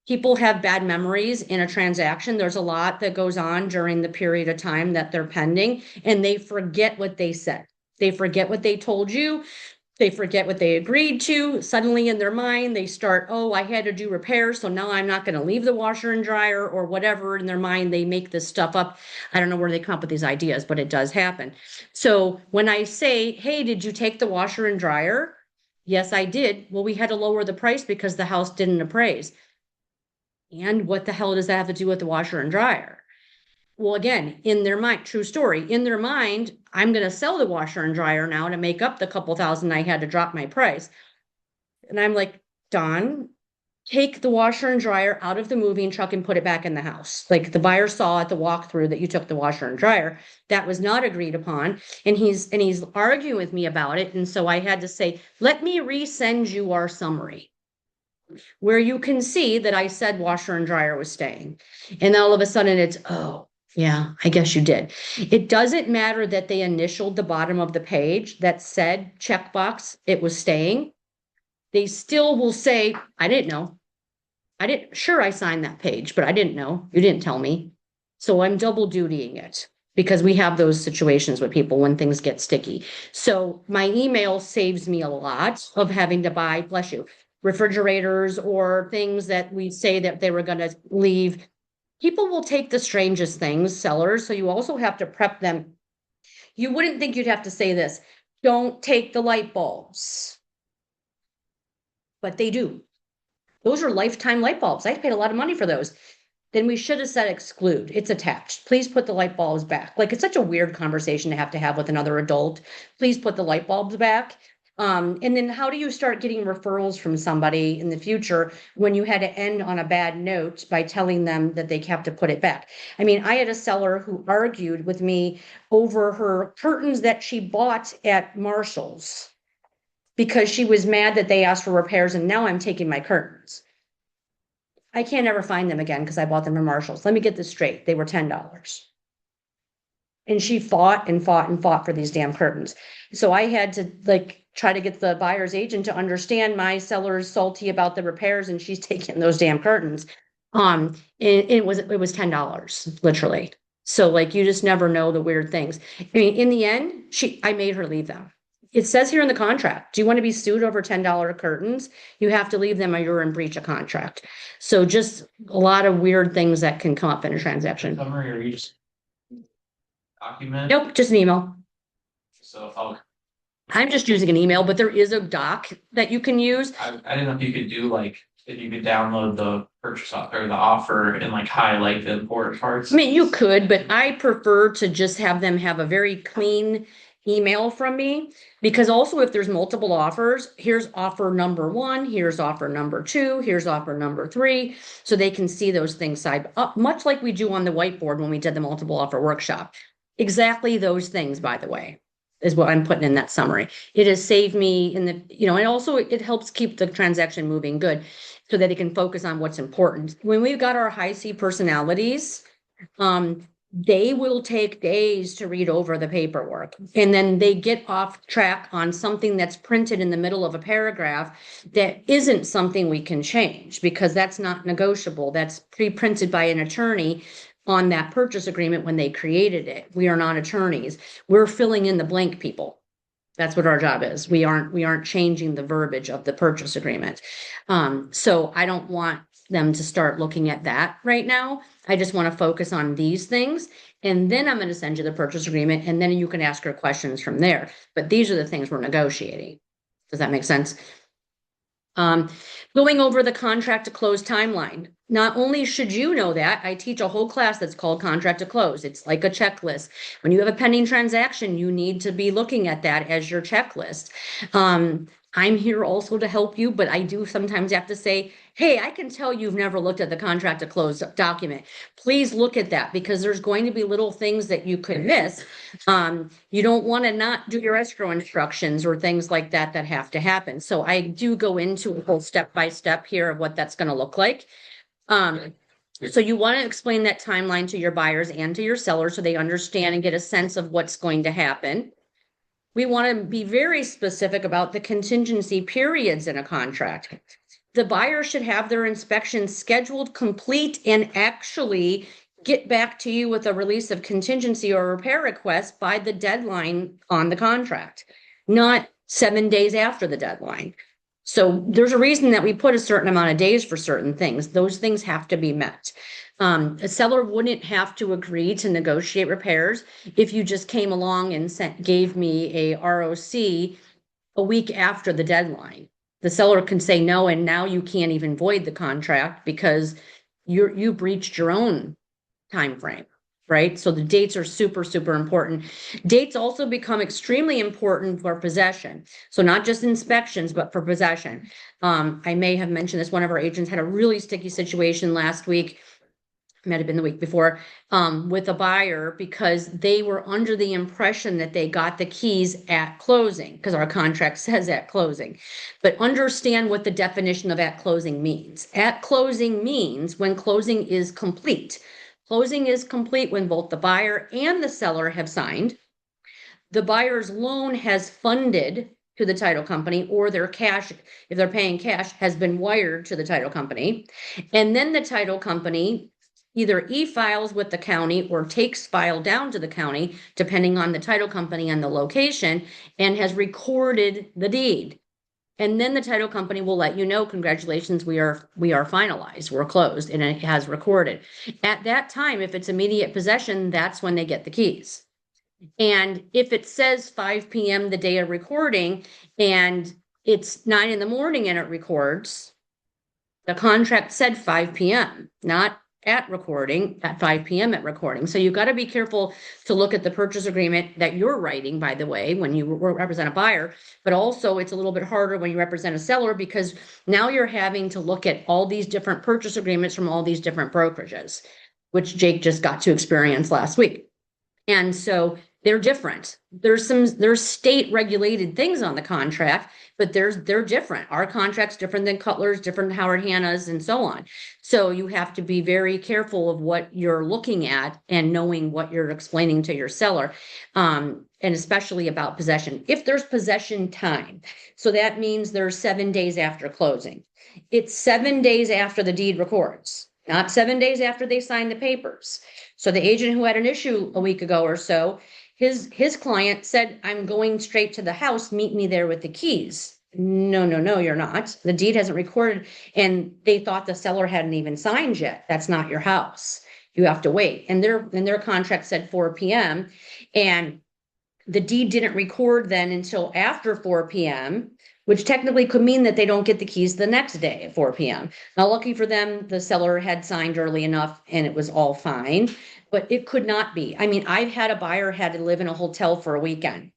People have bad memories in a transaction. There's a lot that goes on during the period of time that they're pending, and they forget what they said. They forget what they told you. They forget what they agreed to. Suddenly in their mind, they start, oh, I had to do repairs, so now I'm not going to leave the washer and dryer, or whatever. In their mind, they make this stuff up. I don't know where they come up with these ideas, but it does happen. So when I say, hey, did you take the washer and dryer? Yes, I did. Well, we had to lower the price because the house didn't appraise. And what the hell does that have to do with the washer and dryer? Well, again, in their mind, true story, in their mind, I'm going to sell the washer and dryer now to make up the couple thousand I had to drop my price. And I'm like, Don, take the washer and dryer out of the moving truck and put it back in the house. Like the buyer saw at the walkthrough that you took the washer and dryer. That was not agreed upon. And he's arguing with me about it. And so I had to say, let me resend you our summary, where you can see that I said washer and dryer was staying. And all of a sudden it's, oh, Yeah, I guess you did. It doesn't matter that they initialed the bottom of the page that said checkbox, it was staying. They still will say, I didn't know. Sure, I signed that page, but I didn't know. You didn't tell me. So I'm double dutying it because we have those situations with people when things get sticky. So my email saves me a lot of having to buy, bless you, refrigerators or things that we say that they were going to leave. People will take the strangest things, sellers. So you also have to prep them. You wouldn't think you'd have to say this. Don't take the light bulbs. But they do. Those are lifetime light bulbs. I paid a lot of money for those. Then we should have said exclude. It's attached. Please put the light bulbs back. Like it's such a weird conversation to have with another adult. Please put the light bulbs back. And then how do you start getting referrals from somebody in the future when you had to end on a bad note by telling them that they have to put it back? I mean, I had a seller who argued with me over her curtains that she bought at Marshall's because she was mad that they asked for repairs and now I'm taking my curtains. I can't ever find them again because I bought them from Marshall's. Let me get this straight. They were $10. And she fought and fought and fought for these damn curtains. So I had to like try to get the buyer's agent to understand my seller's salty about the repairs and she's taking those damn curtains. It was $10, literally. So like you just never know the weird things. I mean, in the end, I made her leave them. It says here in the contract, do you want to be sued over $10 curtains? You have to leave them or you're in breach of contract. So just a lot of weird things that can come up in a transaction. Summary or you just document? Nope, just an email. So I'll, I'm just using an email, but there is a doc that you can use. I didn't know if you could do like, if you could download the or the offer and like highlight the important parts. I mean, you could, but I prefer to just have them have a very clean email from me. Because also if there's multiple offers, here's offer number 1, here's offer number 2, here's offer number 3. So they can see those things side up, much like we do on the whiteboard when we did the multiple offer workshop. Exactly those things, by the way, is what I'm putting in that summary. It has saved me in the, and also it helps keep the transaction moving good so that it can focus on what's important. When we've got our high C personalities, they will take days to read over the paperwork and then they get off track on something that's printed in the middle of a paragraph that isn't something we can change because that's not negotiable. That's pre-printed by an attorney on that purchase agreement when they created it. We are not attorneys. We're filling in the blank, people. That's what our job is. We aren't changing the verbiage of the purchase agreement. So I don't want them to start looking at that right now. I just want to focus on these things. And then I'm going to send you the purchase agreement and then you can ask her questions from there. But these are the things we're negotiating. Does that make sense? Going over the contract to close timeline. Not only should you know that, I teach a whole class that's called contract to close. It's like a checklist. When you have a pending transaction, you need to be looking at that as your checklist. I'm here also to help you, but I do sometimes have to say, hey, I can tell you've never looked at the contract to close document. Please look at that because there's going to be little things that you could miss. You don't want to not do your escrow instructions or things like that that have to happen. So I do go into a whole step-by-step here of what that's going to look like. So you want to explain that timeline to your buyers and to your sellers so they understand and get a sense of what's going to happen. We want to be very specific about the contingency periods in a contract. The buyer should have their inspection scheduled, complete, and actually get back to you with a release of contingency or repair request by the deadline on the contract, not 7 days after the deadline. So there's a reason that we put a certain amount of days for certain things. Those things have to be met. A seller wouldn't have to agree to negotiate repairs if you just came along and gave me a ROC a week after the deadline. The seller can say no, and now you can't even void the contract because you breached your own time frame, right? So the dates are super, super important. Dates also become extremely important for possession. So not just inspections, but for possession. I may have mentioned this. One of our agents had a really sticky situation last week. Might have been the week before, with a buyer because they were under the impression that they got the keys at closing because our contract says at closing. But understand what the definition of at closing means. At closing means when closing is complete. Closing is complete when both the buyer and the seller have signed. The buyer's loan has funded to the title company, or their cash, if they're paying cash, has been wired to the title company. And then the title company either e-files with the county or takes file down to the county, depending on the title company and the location, and has recorded the deed. And then the title company will let you know, congratulations, we are finalized, we're closed, and it has recorded. At that time, if it's immediate possession, that's when they get the keys. And if it says 5 p.m. the day of recording and it's 9 in the morning and it records, the contract said 5 p.m., not at recording, at 5 p.m. at recording. So you've got to be careful to look at the purchase agreement that you're writing, by the way, when you represent a buyer, but also it's a little bit harder when you represent a seller because now you're having to look at all these different purchase agreements from all these different brokerages, which Jake just got to experience last week. And so they're different. There's state regulated things on the contract, but they're different. Our contract's different than Cutler's, different than Howard Hanna's, and so on. So you have to be very careful of what you're looking at and knowing what you're explaining to your seller, and especially about possession. If there's possession time, so that means there's 7 days after closing. It's 7 days after the deed records, not 7 days after they sign the papers. So the agent who had an issue a week ago or so, his client said, I'm going straight to the house, meet me there with the keys. No, you're not. The deed hasn't recorded, and they thought the seller hadn't even signed yet. That's not your house. You have to wait. And their contract said 4 p.m. and the deed didn't record then until after 4 p.m., which technically could mean that they don't get the keys the next day at 4 p.m. Now, lucky for them, the seller had signed early enough and it was all fine, but it could not be. I mean, I've had a buyer had to live in a hotel for a weekend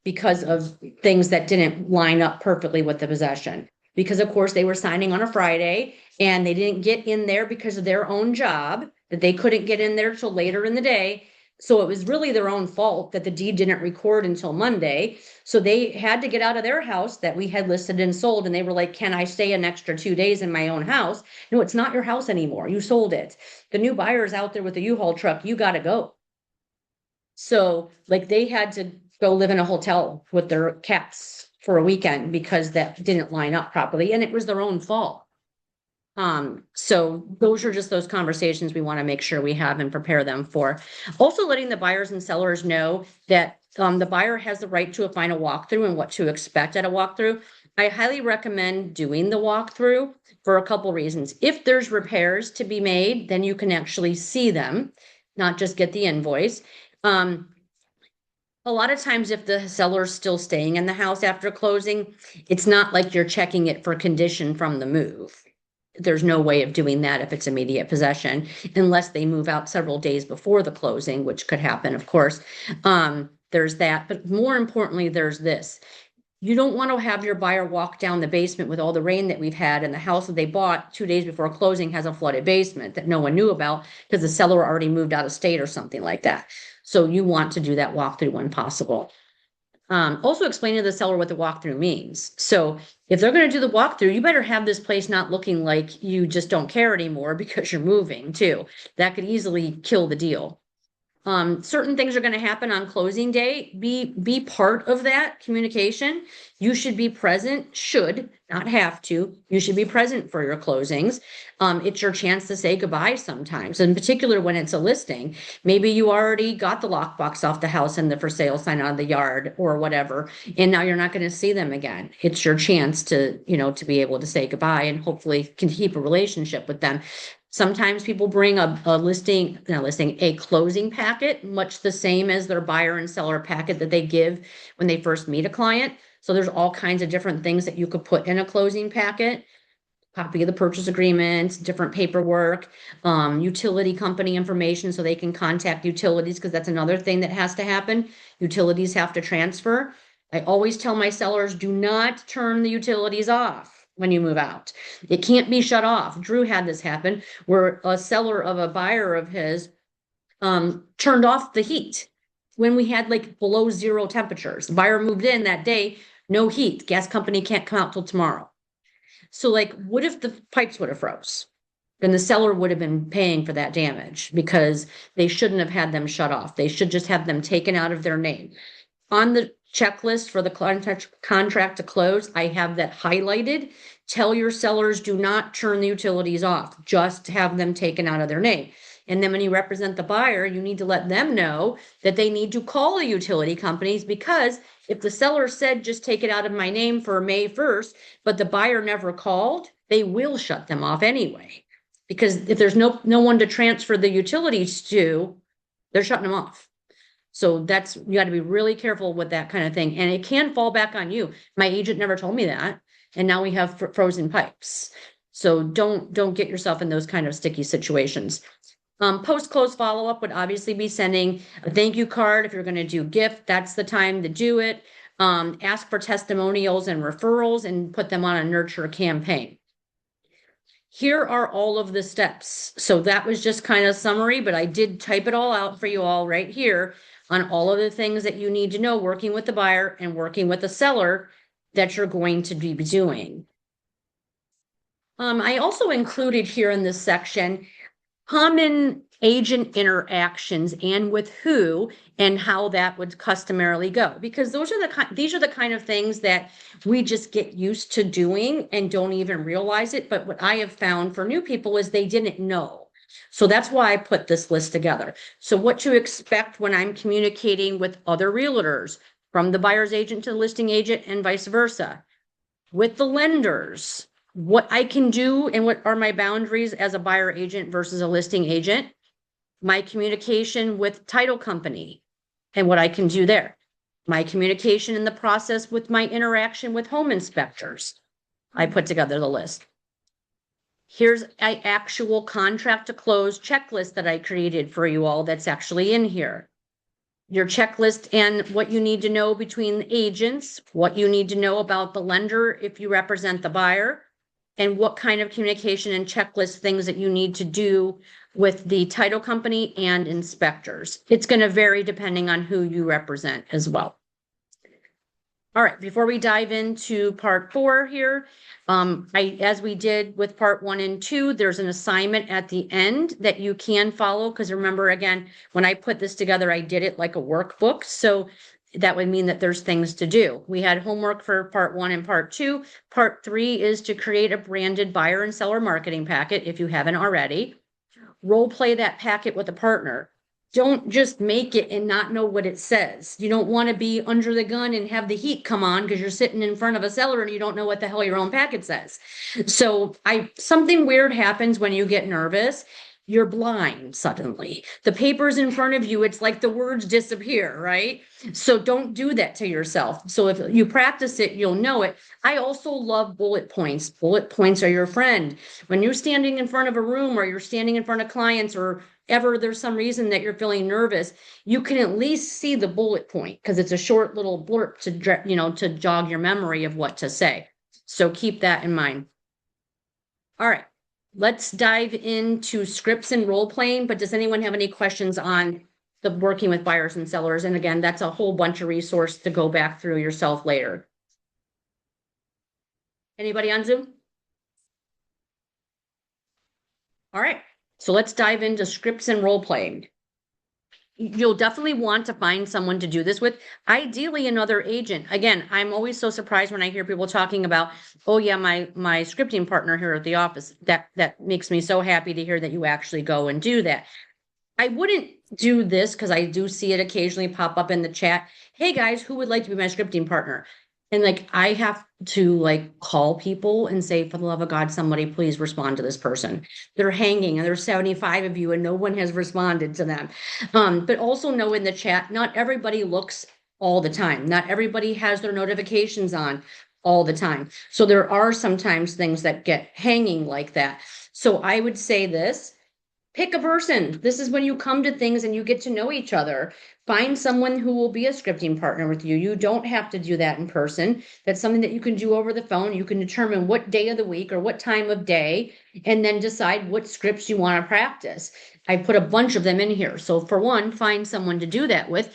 because of things that didn't line up perfectly with the possession. Because of course they were signing on a Friday and they didn't get in there because of their own job, that they couldn't get in there till later in the day. So it was really their own fault that the deed didn't record until Monday. So they had to get out of their house that we had listed and sold. And they were like, can I stay an extra 2 days in my own house? No, it's not your house anymore. You sold it. The new buyer's out there with the U-Haul truck. You got to go. So like they had to go live in a hotel with their cats for a weekend because that didn't line up properly. And it was their own fault. So those are just those conversations we want to make sure we have and prepare them for. Also letting the buyers and sellers know that the buyer has the right to a final walkthrough and what to expect at a walkthrough. I highly recommend doing the walkthrough for a couple reasons. If there's repairs to be made, then you can actually see them, not just get the invoice. A lot of times if the seller's still staying in the house after closing, it's not like you're checking it for condition from the move. There's no way of doing that if it's immediate possession, unless they move out several days before the closing, which could happen, of course. There's that, but more importantly, there's this. You don't want to have your buyer walk down the basement with all the rain that we've had, and the house that they bought 2 days before closing has a flooded basement that no one knew about because the seller already moved out of state or something like that. So you want to do that walkthrough when possible. Also explain to the seller what the walkthrough means. So if they're going to do the walkthrough, you better have this place not looking like you just don't care anymore because you're moving too. That could easily kill the deal. Certain things are going to happen on closing day. Be part of that communication. You should be present, should not have to. You should be present for your closings. It's your chance to say goodbye sometimes, in particular when it's a listing. Maybe you already got the lockbox off the house and the for sale sign on the yard or whatever, and now you're not going to see them again. It's your chance to, to be able to say goodbye and hopefully can keep a relationship with them. Sometimes people bring a closing packet, much the same as their buyer and seller packet that they give when they first meet a client. So there's all kinds of different things that you could put in a closing packet. Copy of the purchase agreement, different paperwork, utility company information so they can contact utilities because that's another thing that has to happen. Utilities have to transfer. I always tell my sellers, do not turn the utilities off when you move out. It can't be shut off. Drew had this happen where a seller of a buyer of his turned off the heat when we had like below 0 temperatures. The buyer moved in that day, no heat. Gas company can't come out till tomorrow. So like, what if the pipes would have froze? then the seller would have been paying for that damage because they shouldn't have had them shut off. They should just have them taken out of their name. On the checklist for the contract to close, I have that highlighted. Tell your sellers, do not turn the utilities off, just have them taken out of their name. And then when you represent the buyer, you need to let them know that they need to call the utility companies, because if the seller said, just take it out of my name for May 1st, but the buyer never called, they will shut them off anyway. Because if there's no one to transfer the utilities to, they're shutting them off. So that's, you got to be really careful with that kind of thing. And it can fall back on you. My agent never told me that. And now we have frozen pipes. So don't get yourself in those kind of sticky situations. Post-close follow-up would obviously be sending a thank you card. If you're going to do gift, that's the time to do it. Ask for testimonials and referrals and put them on a nurture campaign. Here are all of the steps. So that was just kind of summary, but I did type it all out for you all right here on all of the things that you need to know working with the buyer and working with the seller that you're going to be doing. I also included here in this section common agent interactions and with who and how that would customarily go, because these are the kind of things that we just get used to doing and don't even realize it. But what I have found for new people is they didn't know. So that's why I put this list together. So what to expect when I'm communicating with other realtors, from the buyer's agent to the listing agent and vice versa, with the lenders, what I can do and what are my boundaries as a buyer agent versus a listing agent, my communication with title company and what I can do there, my communication in the process with my interaction with home inspectors. I put together the list. Here's an actual contract to close checklist that I created for you all that's actually in here. Your checklist and what you need to know between the agents, what you need to know about the lender if you represent the buyer, and what kind of communication and checklist things that you need to do with the title company and inspectors. It's going to vary depending on who you represent as well. All right, before we dive into part 4 here, as we did with part 1 and 2, there's an assignment at the end that you can follow. Because remember, again, when I put this together, I did it like a workbook. So that would mean that there's things to do. We had homework for part 1 and part 2. Part 3 is to create a branded buyer and seller marketing packet if you haven't already. Role play that packet with a partner. Don't just make it and not know what it says. You don't want to be under the gun and have the heat come on because you're sitting in front of a seller and you don't know what the hell your own packet says. So something weird happens when you get nervous. You're blind suddenly. The paper's in front of you. It's like the words disappear, right? So don't do that to yourself. So if you practice it, you'll know it. I also love bullet points. Bullet points are your friend. When you're standing in front of a room or you're standing in front of clients or ever there's some reason that you're feeling nervous, you can at least see the bullet point because it's a short little blurb to jog your memory of what to say. So keep that in mind. All right. Let's dive into scripts and role playing, but does anyone have any questions on the working with buyers and sellers? And again, that's a whole bunch of resource to go back through yourself later. Anybody on Zoom? All right, so let's dive into scripts and role playing. You'll definitely want to find someone to do this with, ideally another agent. Again, I'm always so surprised when I hear people talking about, oh yeah, my scripting partner here at the office. That makes me so happy to hear that you actually go and do that. I wouldn't do this because I do see it occasionally pop up in the chat. Hey guys, who would like to be my scripting partner? And like, I have to like call people and say, for the love of God, somebody please respond to this person. They're hanging and there's 75 of you and no one has responded to them. But also know in the chat, not everybody looks all the time. Not everybody has their notifications on all the time. So there are sometimes things that get hanging like that. So I would say this. Pick a person. This is when you come to things and you get to know each other. Find someone who will be a scripting partner with you. You don't have to do that in person. That's something that you can do over the phone. You can determine what day of the week or what time of day, and then decide what scripts you want to practice. I put a bunch of them in here. So for one, find someone to do that with.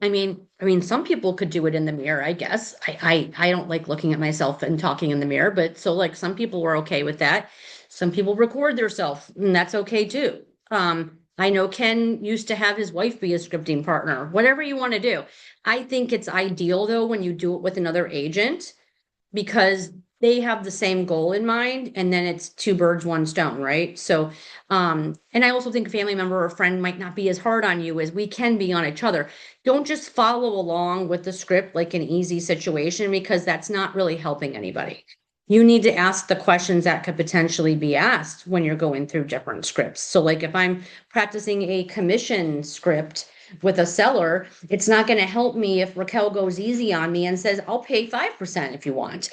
I mean, some people could do it in the mirror, I guess. I don't like looking at myself and talking in the mirror, but so like some people were okay with that. Some people record themselves, and that's okay too. I know Ken used to have his wife be a scripting partner, whatever you want to do. I think it's ideal though when you do it with another agent because they have the same goal in mind and then it's two birds, one stone, right? So, and I also think a family member or friend might not be as hard on you as we can be on each other. Don't just follow along with the script like an easy situation because that's not really helping anybody. You need to ask the questions that could potentially be asked when you're going through different scripts. So like if I'm practicing a commission script with a seller, it's not going to help me if Raquel goes easy on me and says, I'll pay 5% if you want.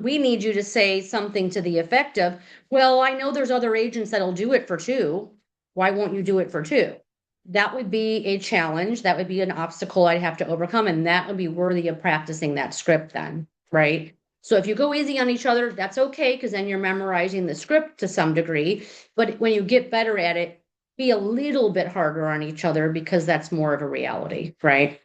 We need you to say something to the effect of, well, I know there's other agents that'll do it for 2. Why won't you do it for 2? That would be a challenge. That would be an obstacle I'd have to overcome. And that would be worthy of practicing that script then, right? So if you go easy on each other, that's okay, because then you're memorizing the script to some degree. But when you get better at it, be a little bit harder on each other because that's more of a reality, right?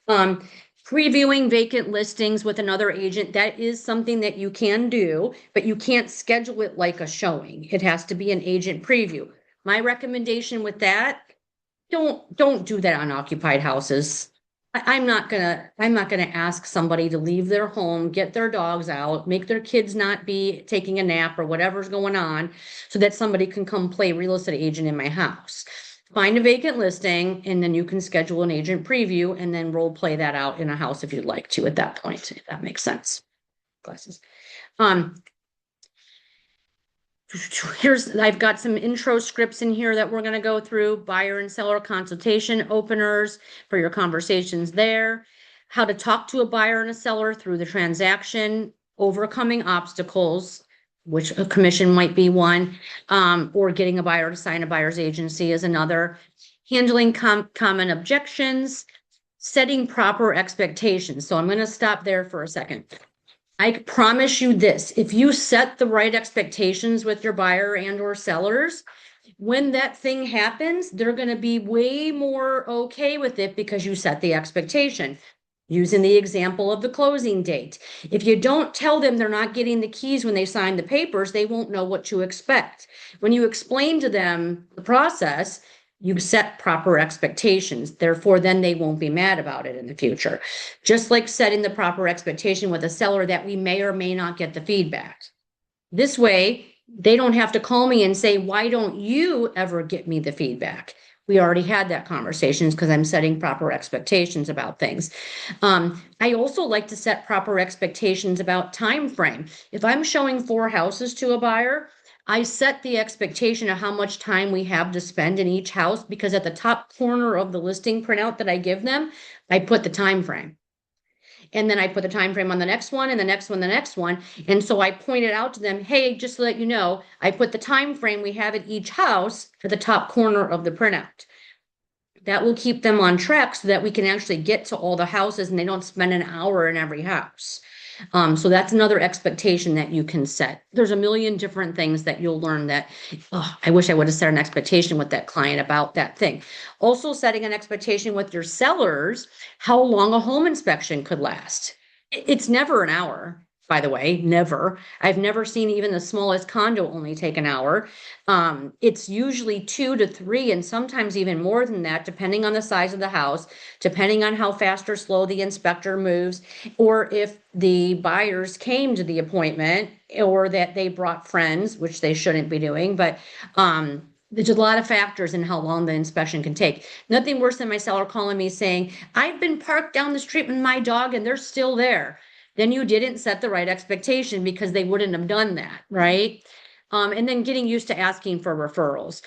Previewing vacant listings with another agent, that is something that you can do, but you can't schedule it like a showing. It has to be an agent preview. My recommendation with that, don't do that on occupied houses. I'm not gonna ask somebody to leave their home, get their dogs out, make their kids not be taking a nap or whatever's going on, so that somebody can come play real estate agent in my house. Find a vacant listing and then you can schedule an agent preview and then role play that out in a house if you'd like to at that point, if that makes sense. Glasses. I've got some intro scripts in here that we're going to go through. Buyer and seller consultation openers for your conversations there. How to talk to a buyer and a seller through the transaction. Overcoming obstacles, which a commission might be one, or getting a buyer to sign a buyer's agency is another. Handling common objections. Setting proper expectations. So I'm going to stop there for a second. I promise you this, if you set the right expectations with your buyer and or sellers, when that thing happens, they're going to be way more okay with it because you set the expectation. Using the example of the closing date. If you don't tell them they're not getting the keys when they sign the papers, they won't know what to expect. When you explain to them the process, you set proper expectations. Therefore, then they won't be mad about it in the future. Just like setting the proper expectation with a seller that we may or may not get the feedback. This way, they don't have to call me and say, why don't you ever get me the feedback? We already had that conversation because I'm setting proper expectations about things. I also like to set proper expectations about time frame. If I'm showing 4 houses to a buyer, I set the expectation of how much time we have to spend in each house because at the top corner of the listing printout that I give them, I put the time frame. And then I put the time frame on the next one and the next one, the next one. And so I pointed out to them, hey, just to let you know, I put the time frame we have at each house at the top corner of the printout. That will keep them on track so that we can actually get to all the houses and they don't spend an hour in every house. So that's another expectation that you can set. There's a million different things that you'll learn that, oh, I wish I would have set an expectation with that client about that thing. Also setting an expectation with your sellers, how long a home inspection could last. It's never an hour, by the way, never. I've never seen even the smallest condo only take an hour. It's usually 2 to 3 and sometimes even more than that, depending on the size of the house, depending on how fast or slow the inspector moves, or if the buyers came to the appointment or that they brought friends, which they shouldn't be doing, but there's a lot of factors in how long the inspection can take. Nothing worse than my seller calling me saying, I've been parked down the street with my dog and they're still there. Then you didn't set the right expectation because they wouldn't have done that, right? And then getting used to asking for referrals.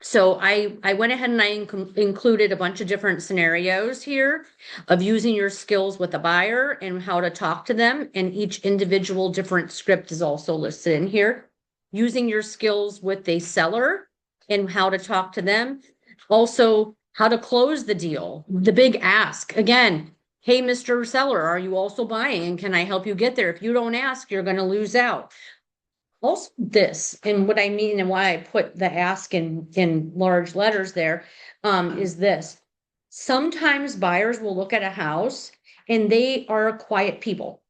So I went ahead and I included a bunch of different scenarios here of using your skills with a buyer and how to talk to them. And each individual different script is also listed in here. Using your skills with a seller and how to talk to them. Also, how to close the deal. The big ask. Again, hey, Mr. Seller, are you also buying? And can I help you get there? If you don't ask, you're going to lose out. Also this, and what I mean and why I put the ask in large letters there, is this. Sometimes buyers will look at a house and they are quiet people.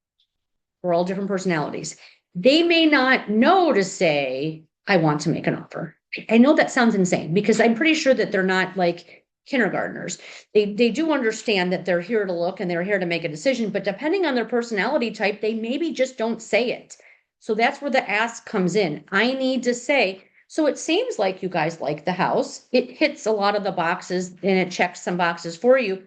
We're all different personalities. they may not know to say, I want to make an offer. I know that sounds insane because I'm pretty sure that they're not like kindergartners. They do understand that they're here to look and they're here to make a decision, but depending on their personality type, they maybe just don't say it. So that's where the ask comes in. I need to say, so it seems like you guys like the house. It hits a lot of the boxes and it checks some boxes for you.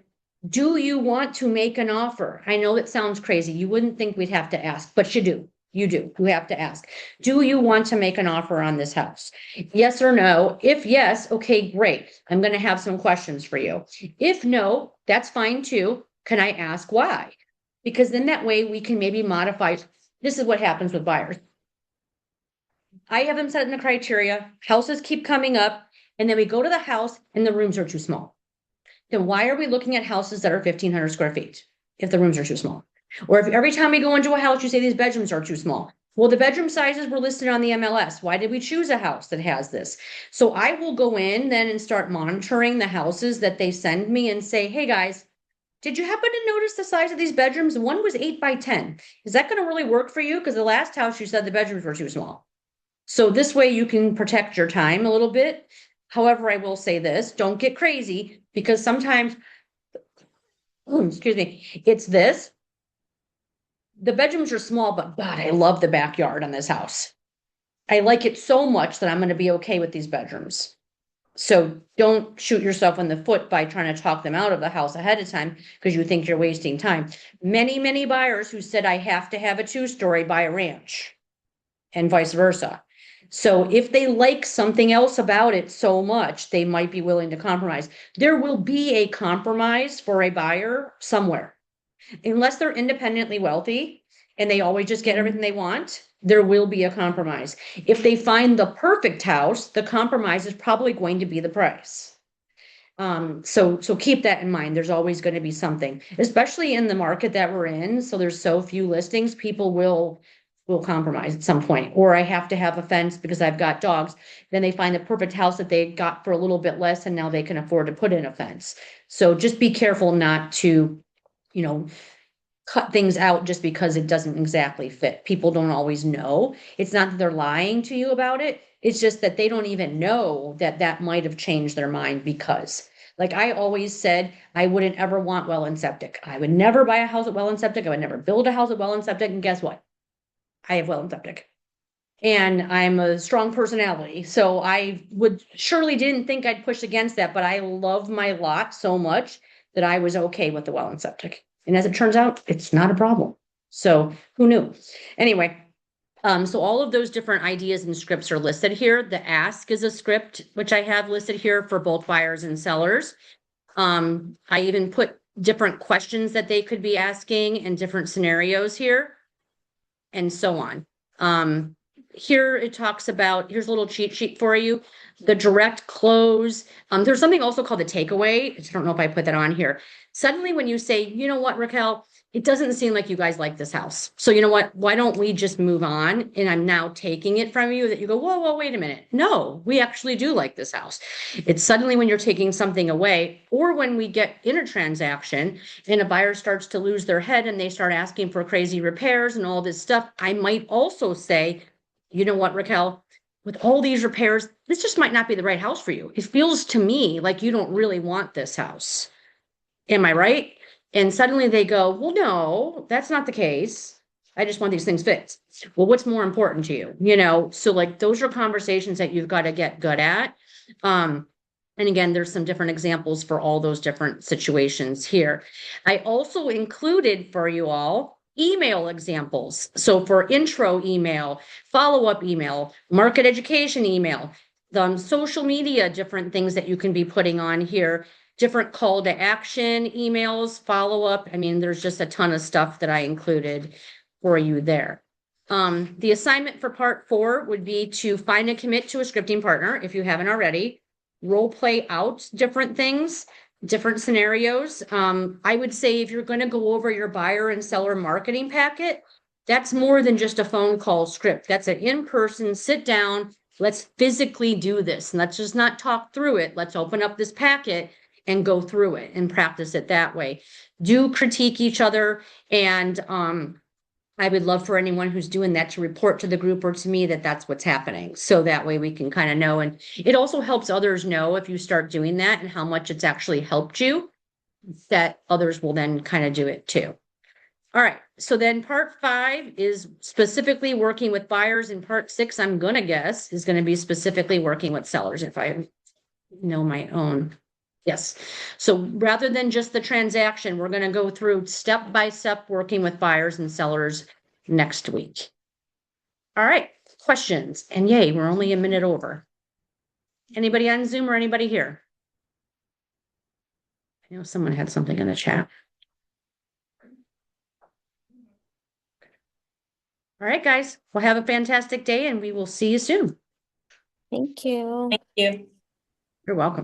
Do you want to make an offer? I know it sounds crazy. You wouldn't think we'd have to ask, but you do. You do. You have to ask. Do you want to make an offer on this house? Yes or no? If yes, okay, great. I'm going to have some questions for you. If no, that's fine too. Can I ask why? Because then that way we can maybe modify. This is what happens with buyers. I have them set in the criteria. Houses keep coming up, and then we go to the house and the rooms are too small. Then why are we looking at houses that are 1,500 square feet if the rooms are too small? Or if every time we go into a house, you say these bedrooms are too small. Well, the bedroom sizes were listed on the MLS. Why did we choose a house that has this? So I will go in then and start monitoring the houses that they send me and say, hey guys, did you happen to notice the size of these bedrooms? One was 8 by 10. Is that going to really work for you? Because the last house you said the bedrooms were too small. So this way you can protect your time a little bit. However, I will say this, don't get crazy because sometimes, excuse me, it's this. The bedrooms are small, but God, I love the backyard on this house. I like it so much that I'm going to be okay with these bedrooms. So don't shoot yourself in the foot by trying to talk them out of the house ahead of time because you think you're wasting time. Many buyers who said I have to have a 2-story buy a ranch and vice versa. So if they like something else about it so much, they might be willing to compromise. There will be a compromise for a buyer somewhere. Unless they're independently wealthy and they always just get everything they want, there will be a compromise. If they find the perfect house, the compromise is probably going to be the price. So keep that in mind. There's always going to be something, especially in the market that we're in. So there's so few listings, people will compromise at some point, or I have to have a fence because I've got dogs. Then they find the perfect house that they got for a little bit less and now they can afford to put in a fence. So just be careful not to, cut things out just because it doesn't exactly fit. People don't always know. It's not that they're lying to you about it. It's just that they don't even know that that might have changed their mind because, like I always said, I wouldn't ever want well and septic. I would never buy a house with well and septic. I would never build a house with well and septic. And guess what? I have well and septic. And I'm a strong personality. So I would surely didn't think I'd push against that, but I love my lot so much that I was okay with the well and septic. And as it turns out, it's not a problem. So who knew? Anyway, so all of those different ideas and scripts are listed here. The ask is a script, which I have listed here for both buyers and sellers. I even put different questions that they could be asking and different scenarios here and so on. Here it talks about, here's a little cheat sheet for you, the direct close. There's something also called the takeaway. I don't know if I put that on here. Suddenly when you say, you know what, Raquel, it doesn't seem like you guys like this house. So you know what, why don't we just move on? And I'm now taking it from you that you go, whoa, wait a minute. No, we actually do like this house. It's suddenly when you're taking something away or when we get in a transaction and a buyer starts to lose their head and they start asking for crazy repairs and all this stuff. I might also say, you know what, Raquel, with all these repairs, this just might not be the right house for you. It feels to me like you don't really want this house. Am I right? And suddenly they go, well, no, that's not the case. I just want these things fixed. Well, what's more important to you? So like those are conversations that you've got to get good at. And again, there's some different examples for all those different situations here. I also included for you all email examples. So for intro email, follow-up email, market education email, the social media, different things that you can be putting on here, different call to action emails, follow-up. I mean, there's just a ton of stuff that I included for you there. The assignment for part 4 would be to find and commit to a scripting partner if you haven't already, role play out different things, different scenarios. I would say if you're going to go over your buyer and seller marketing packet, that's more than just a phone call script. That's an in-person sit down. Let's physically do this. And let's just not talk through it. Let's open up this packet and go through it and practice it that way. Do critique each other and I would love for anyone who's doing that to report to the group or to me that that's what's happening. So that way we can kind of know. And it also helps others know if you start doing that and how much it's actually helped you, that others will then kind of do it too. All right. So then part 5 is specifically working with buyers, and part 6, I'm going to guess, is going to be specifically working with sellers if I know my own. Yes. So rather than just the transaction, we're going to go through step by step working with buyers and sellers next week. All right. Questions? And yay, we're only a minute over. Anybody on Zoom or anybody here? I know someone had something in the chat. All right, guys. Well, have a fantastic day and we will see you soon. Thank you. Thank you. You're welcome.